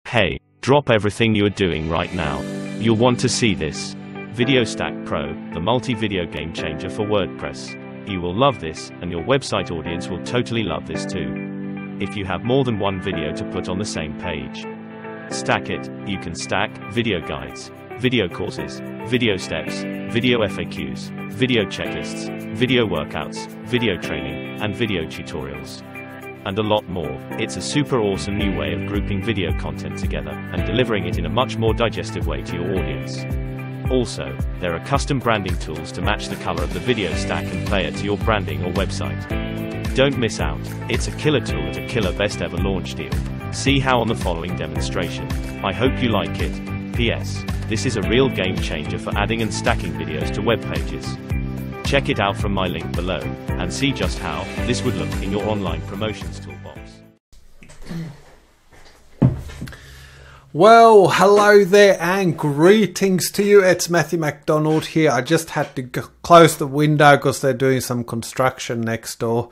Hey, drop everything you are doing right now. You'll want to see this. Video Stack Pro, the multi-video game changer for WordPress. You will love this, and your website audience will totally love this too. If you have more than one video to put on the same page. Stack it. You can stack video guides, video courses, video steps, video FAQs, video checklists, video workouts, video training, and video tutorials. And a lot more. It's a super awesome new way of grouping video content together and delivering it in a much more digestive way to your audience. Also, there are custom branding tools to match the color of the video stack and play it to your branding or website. Don't miss out. It's a killer tool at a killer best ever launch deal. See how on the following demonstration. I hope you like it. P.S. This is a real game changer for adding and stacking videos to web pages. Check it out from my link below, and see just how this would look in your online promotions toolbox. Well, hello there and greetings to you. It's Matthew McDonald here. I just had to close the window because they're doing some construction next door.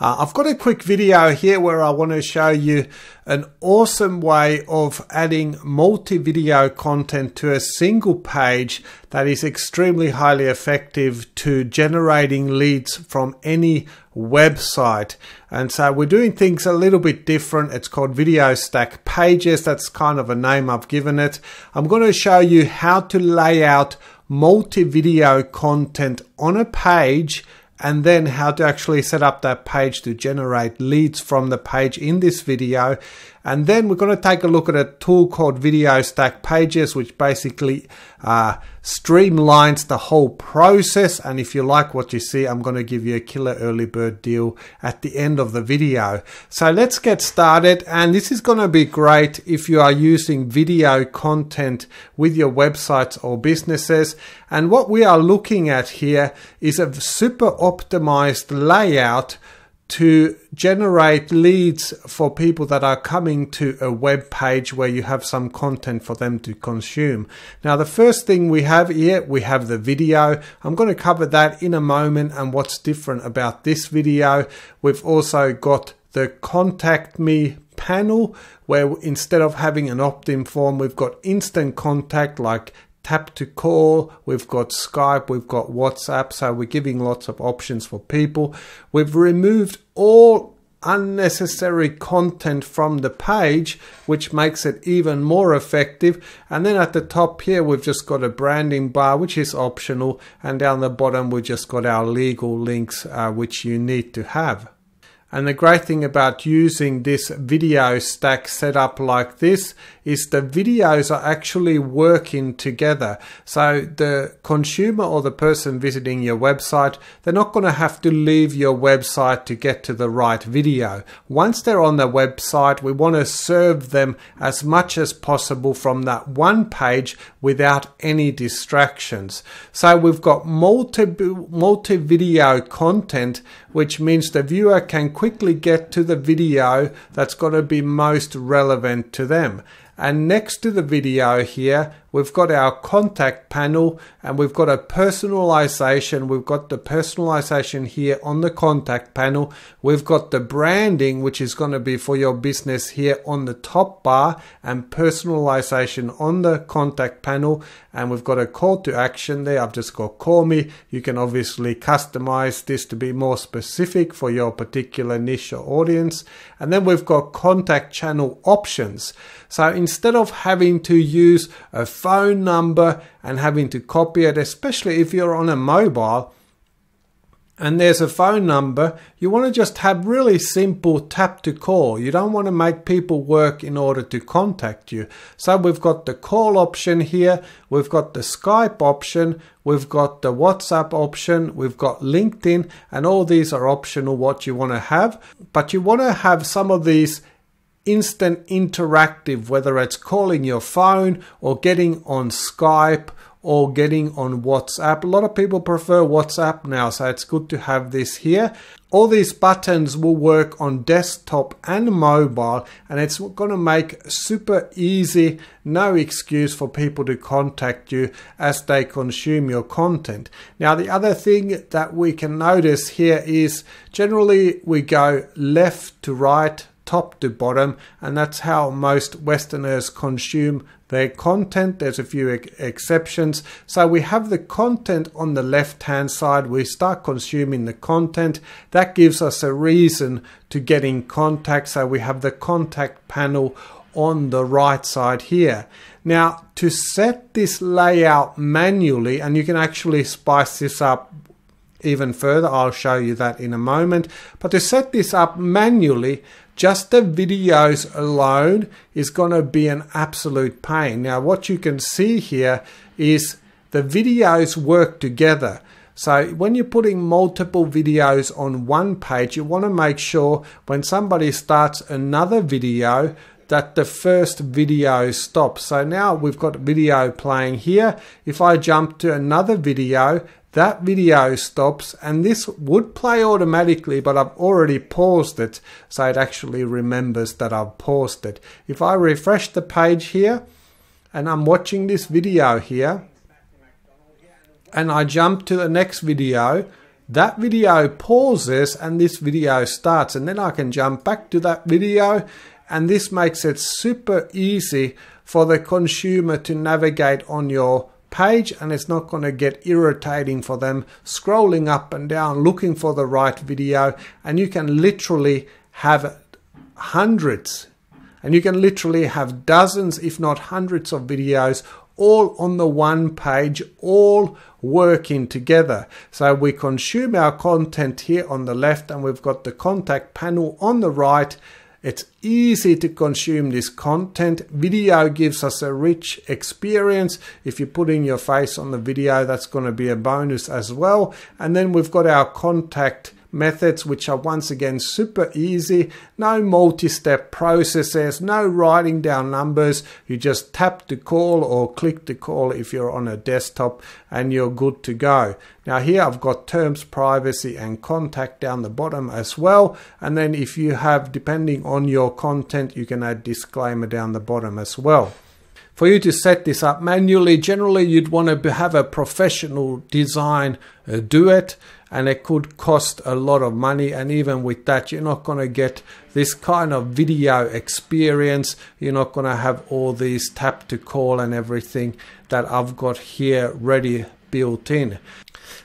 I've got a quick video here where I want to show you an awesome way of adding multi-video content to a single page that is extremely highly effective to generating leads from any website. And so we're doing things a little bit different. It's called Video Stack Pages. That's kind of a name I've given it. I'm going to show you how to lay out multi-video content on a page, and then how to actually set up that page to generate leads from the page in this video. And then we're going to take a look at a tool called Video Stack Pages, which basically streamlines the whole process. And if you like what you see, I'm going to give you a killer early bird deal at the end of the video. So let's get started. And this is going to be great if you are using video content with your websites or businesses. And what we are looking at here is a super optimized layout to generate leads for people that are coming to a web page where you have some content for them to consume. Now, the first thing we have here, we have the video. I'm going to cover that in a moment and what's different about this video. We've also got the Contact Me panel, where instead of having an opt-in form, we've got instant contact like tap to call, we've got Skype, we've got WhatsApp, so we're giving lots of options for people. We've removed all unnecessary content from the page, which makes it even more effective. And then at the top here, we've just got a branding bar, which is optional, and down the bottom, we've just got our legal links, which you need to have. And the great thing about using this video stack setup like this is the videos are actually working together. So the consumer or the person visiting your website, they're not going to have to leave your website to get to the right video. Once they're on the website, we want to serve them as much as possible from that one page without any distractions. So we've got multi-video content, which means the viewer can quickly get to the video that's going to be most relevant to them. And next to the video here, we've got our contact panel, and we've got a personalization. We've got the personalization here on the contact panel. We've got the branding, which is going to be for your business here on the top bar, and personalization on the contact panel. And we've got a call to action there. I've just got call me. You can obviously customize this to be more specific for your particular niche or audience. And then we've got contact channel options. So instead of having to use a phone number and having to copy it, especially if you're on a mobile and there's a phone number, you want to just have really simple tap to call. You don't want to make people work in order to contact you. So we've got the call option here, we've got the Skype option, we've got the WhatsApp option, we've got LinkedIn, and all these are optional what you want to have. But you want to have some of these instant interactive, whether it's calling your phone or getting on Skype or getting on WhatsApp. A lot of people prefer WhatsApp now, so it's good to have this here. All these buttons will work on desktop and mobile, and it's going to make super easy, no excuse for people to contact you as they consume your content. Now, the other thing that we can notice here is generally we go left to right, top to bottom, and that's how most Westerners consume their content. There's a few exceptions. So we have the content on the left hand side. We start consuming the content. That gives us a reason to get in contact. So we have the contact panel on the right side here. Now, to set this layout manually, and you can actually spice this up even further, I'll show you that in a moment, but to set this up manually, just the videos alone is going to be an absolute pain. Now, what you can see here is the videos work together. So when you're putting multiple videos on one page, you want to make sure when somebody starts another video that the first video stops. So now we've got video playing here. If I jump to another video, that video stops, and this would play automatically, but I've already paused it, so it actually remembers that I've paused it. If I refresh the page here, and I'm watching this video here, and I jump to the next video, that video pauses and this video starts, and then I can jump back to that video, and this makes it super easy for the consumer to navigate on your page, and it's not going to get irritating for them scrolling up and down looking for the right video. And you can literally have hundreds, and you can literally have dozens if not hundreds of videos all on the one page, all working together. So we consume our content here on the left, and we've got the contact panel on the right. It's easy to consume this content. Video gives us a rich experience. If you're putting your face on the video, that's going to be a bonus as well. And then we've got our contact methods, which are once again super easy. No multi-step processes, no writing down numbers. You just tap to call or click to call if you're on a desktop, and you're good to go. Now here I've got terms, privacy and contact down the bottom as well. And then if you have, depending on your content, you can add disclaimer down the bottom as well. For you to set this up manually, generally you'd want to have a professional design do it, and it could cost a lot of money, and even with that you're not going to get this kind of video experience. You're not going to have all these tap to call and everything that I've got here ready built in.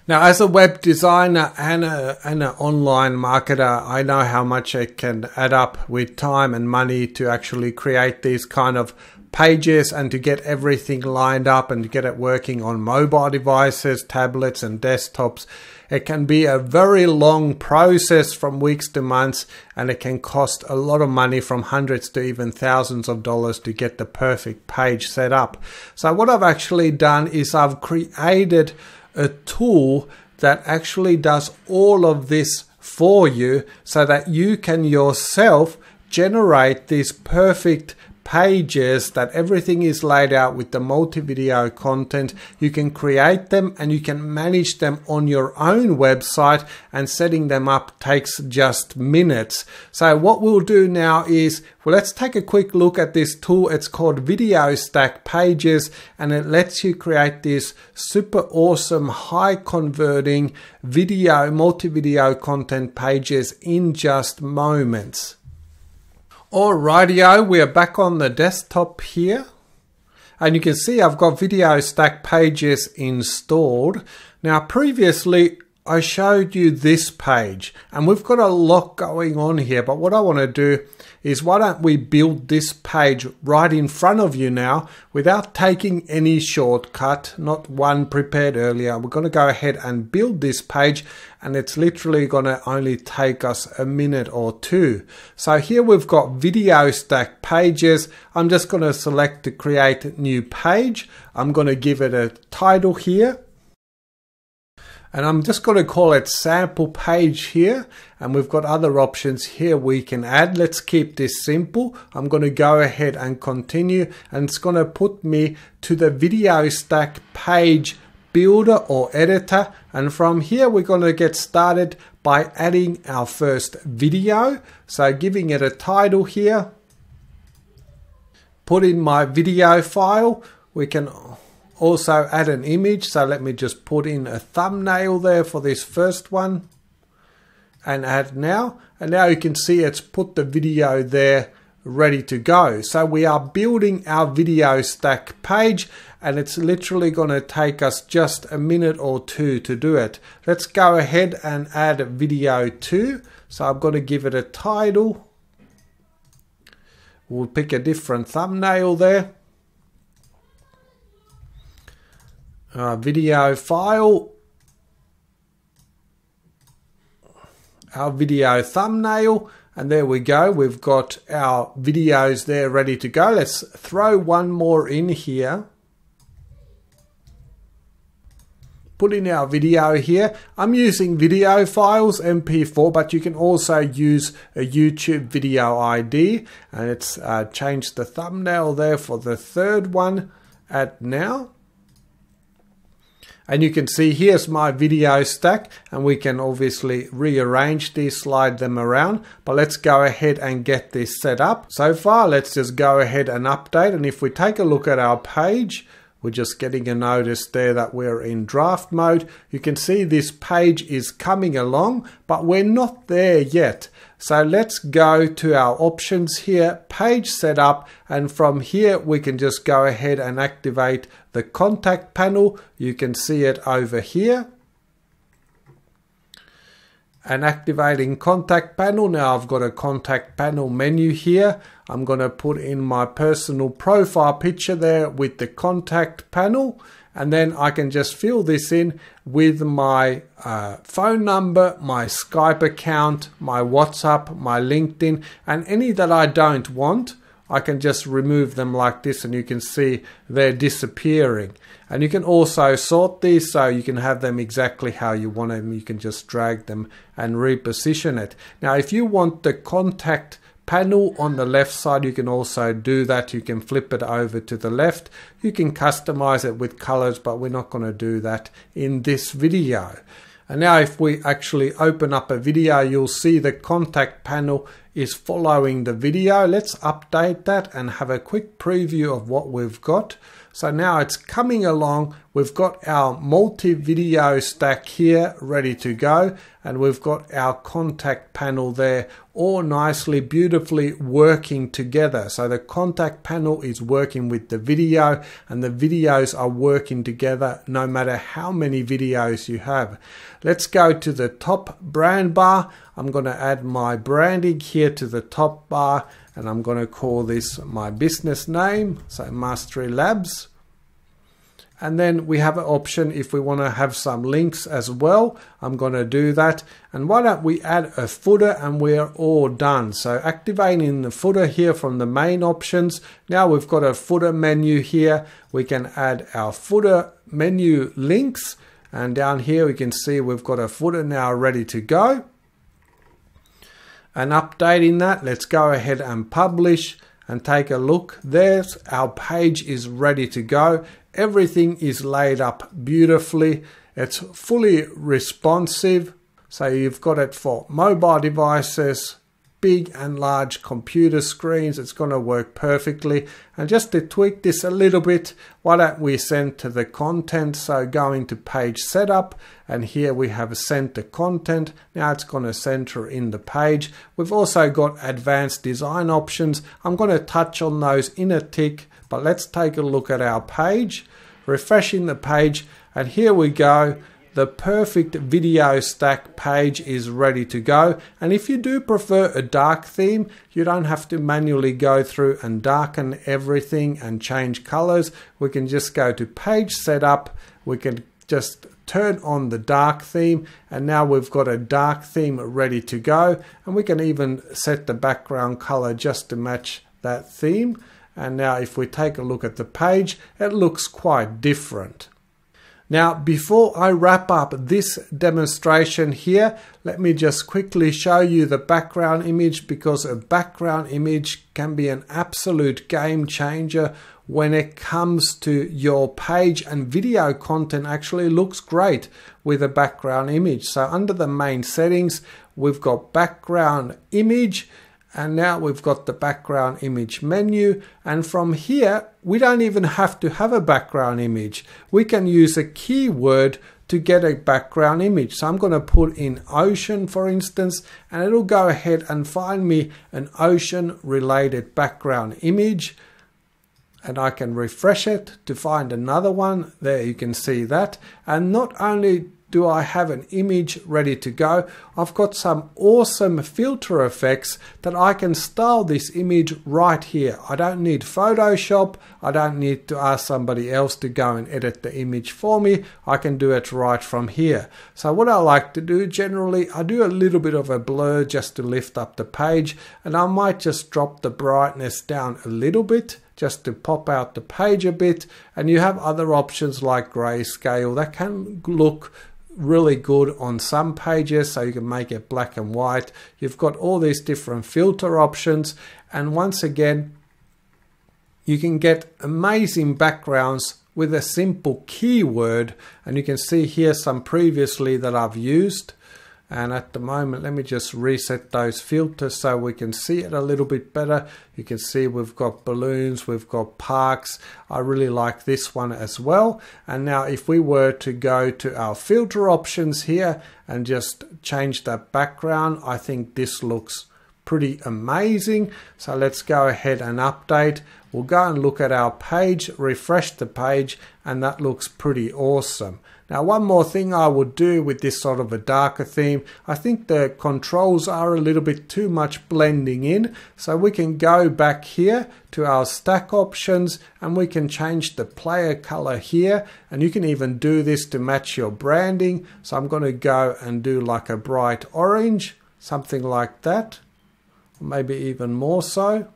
Now, as a web designer and an online marketer, I know how much it can add up with time and money to actually create these kind of pages and to get everything lined up and to get it working on mobile devices, tablets and desktops. It can be a very long process from weeks to months, and it can cost a lot of money, from hundreds to even thousands of dollars, to get the perfect page set up. So what I've actually done is I've created a tool that actually does all of this for you, so that you can yourself generate these perfect pages, that everything is laid out with the multi-video content. You can create them and you can manage them on your own website, and setting them up takes just minutes. So what we'll do now is, well, let's take a quick look at this tool. It's called Video Stack Pages, and it lets you create these super awesome, high converting video, multi-video content pages in just moments. Alrighty, we are back on the desktop here, and you can see I've got Video Stack Pages installed. Now previously I showed you this page, and we've got a lot going on here, but what I want to do is, why don't we build this page right in front of you now without taking any shortcut, not one prepared earlier. We're going to go ahead and build this page, and it's literally going to only take us a minute or two. So here we've got Video Stack Pages. I'm just going to select to create a new page. I'm going to give it a title here, and I'm just going to call it sample page here, and we've got other options here we can add. Let's keep this simple. I'm going to go ahead and continue, and it's going to put me to the Video Stack Page Builder or Editor, and from here we're going to get started by adding our first video. So giving it a title here, put in my video file. We can also add an image, so let me just put in a thumbnail there for this first one, and add now. And now you can see it's put the video there ready to go. So we are building our video stack page, and it's literally going to take us just a minute or two to do it. Let's go ahead and add video 2. So I'm going to give it a title. We'll pick a different thumbnail there. Video file. Our video thumbnail. And there we go. We've got our videos there ready to go. Let's throw one more in here. Put in our video here. I'm using video files, MP4, but you can also use a YouTube video ID. And it's changed the thumbnail there for the third one. Add now. And you can see here's my video stack, and we can obviously rearrange these, slide them around, but let's go ahead and get this set up. So far, let's just go ahead and update. And if we take a look at our page, we're just getting a notice there that we're in draft mode. You can see this page is coming along, but we're not there yet. So let's go to our options here, page setup, and from here we can just go ahead and activate the contact panel. You can see it over here. And activating contact panel. Now I've got a contact panel menu here. I'm going to put in my personal profile picture there with the contact panel. And then I can just fill this in with my phone number, my Skype account, my WhatsApp, my LinkedIn, and any that I don't want. I can just remove them like this, and you can see they're disappearing. And you can also sort these so you can have them exactly how you want them. You can just drag them and reposition it. Now, if you want the contact panel on the left side, you can also do that. You can flip it over to the left. You can customize it with colors, but we're not going to do that in this video. And now if we actually open up a video, you'll see the contact panel is following the video. Let's update that and have a quick preview of what we've got. So now it's coming along. We've got our multi-video stack here ready to go, and we've got our contact panel there all nicely, beautifully working together. So the contact panel is working with the video, and the videos are working together no matter how many videos you have. Let's go to the top brand bar. I'm going to add my branding here to the top bar, and I'm going to call this my business name, so Mastery Labs. And then we have an option if we want to have some links as well. I'm going to do that. And why don't we add a footer, and we're all done. So activating the footer here from the main options. Now we've got a footer menu here. We can add our footer menu links. And down here we can see we've got a footer now ready to go. And updating that, let's go ahead and publish and take a look. There's our page is ready to go. Everything is laid up beautifully. It's fully responsive. So you've got it for mobile devices, big and large computer screens. It's going to work perfectly. And just to tweak this a little bit, why don't we send to the content? So going to page setup, and here we have sent the content. Now it's going to center in the page. We've also got advanced design options. I'm going to touch on those in a tick, but let's take a look at our page, refreshing the page, and here we go. The perfect video stack page is ready to go. And if you do prefer a dark theme, you don't have to manually go through and darken everything and change colors. We can just go to page setup. We can just turn on the dark theme, and now we've got a dark theme ready to go. And we can even set the background color just to match that theme. And now if we take a look at the page, it looks quite different. Now, before I wrap up this demonstration here, let me just quickly show you the background image, because a background image can be an absolute game changer when it comes to your page, and video content actually looks great with a background image. So under the main settings, we've got background image. And now we've got the background image menu, and from here we don't even have to have a background image. We can use a keyword to get a background image. So I'm going to put in ocean, for instance, and it'll go ahead and find me an ocean related background image. And I can refresh it to find another one. There you can see that. And not only do I have an image ready to go, I've got some awesome filter effects that I can style this image right here. I don't need Photoshop. I don't need to ask somebody else to go and edit the image for me. I can do it right from here. So what I like to do generally, I do a little bit of a blur just to lift up the page, and I might just drop the brightness down a little bit just to pop out the page a bit. And you have other options like grayscale that can look really good on some pages, so you can make it black and white. You've got all these different filter options, and once again you can get amazing backgrounds with a simple keyword. And you can see here some previously that I've used. And at the moment, let me just reset those filters so we can see it a little bit better. You can see we've got balloons, we've got parks. I really like this one as well. And now if we were to go to our filter options here and just change that background, I think this looks pretty amazing. So let's go ahead and update. We'll go and look at our page, refresh the page, and that looks pretty awesome. Now, one more thing I would do with this sort of a darker theme, I think the controls are a little bit too much blending in. So we can go back here to our stack options and we can change the player color here. And you can even do this to match your branding. So I'm going to go and do like a bright orange, something like that, maybe even more so.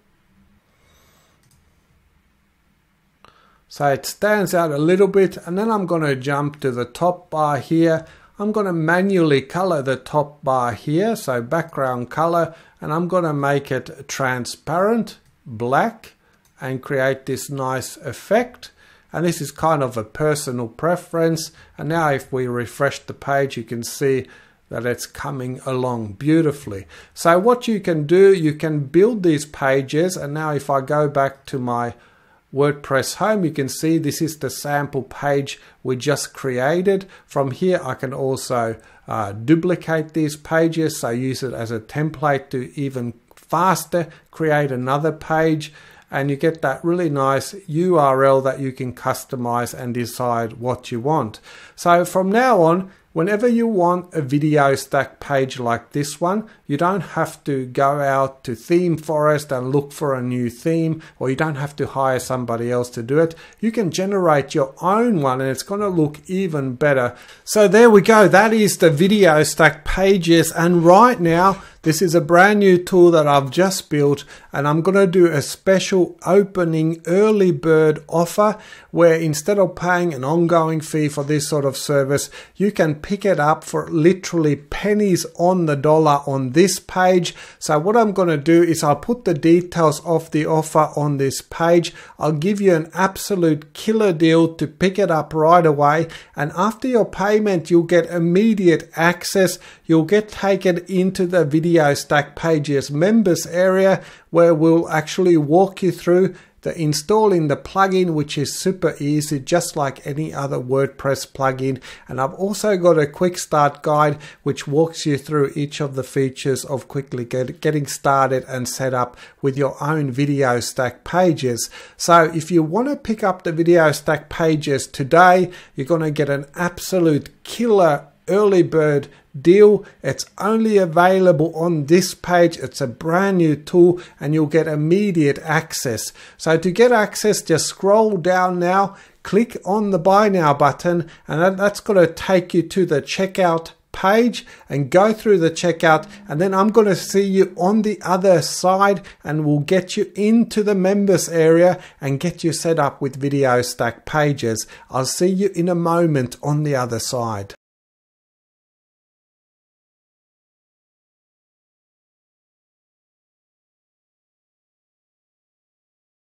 So it stands out a little bit, and then I'm going to jump to the top bar here. I'm going to manually color the top bar here, so background color, and I'm going to make it transparent, black, and create this nice effect. And this is kind of a personal preference. And now if we refresh the page, you can see that it's coming along beautifully. So what you can do, you can build these pages, and now if I go back to my WordPress home, you can see this is the sample page we just created. From here I can also duplicate these pages, so use it as a template to even faster create another page, and you get that really nice URL that you can customize and decide what you want. So from now on, whenever you want a video stack page like this one, you don't have to go out to Theme Forest and look for a new theme, or you don't have to hire somebody else to do it. You can generate your own one and it's going to look even better. So there we go. That is the video stack pages. And right now, this is a brand new tool that I've just built, and I'm going to do a special opening early bird offer where instead of paying an ongoing fee for this sort of service, you can pick it up for literally pennies on the dollar on this page. So what I'm going to do is I'll put the details of the offer on this page. I'll give you an absolute killer deal to pick it up right away, and after your payment you'll get immediate access. You'll get taken into the Video Stack Pages members area where we'll actually walk you through the installing the plugin, which is super easy, just like any other WordPress plugin. And I've also got a quick start guide which walks you through each of the features of quickly getting started and set up with your own Video Stack Pages. So if you want to pick up the Video Stack Pages today, you're going to get an absolute killer early bird deal. It's only available on this page. It's a brand new tool and you'll get immediate access. So to get access, just scroll down now, click on the buy now button, and that's going to take you to the checkout page and go through the checkout, and then I'm going to see you on the other side and we'll get you into the members area and get you set up with Video Stack Pages. I'll see you in a moment on the other side.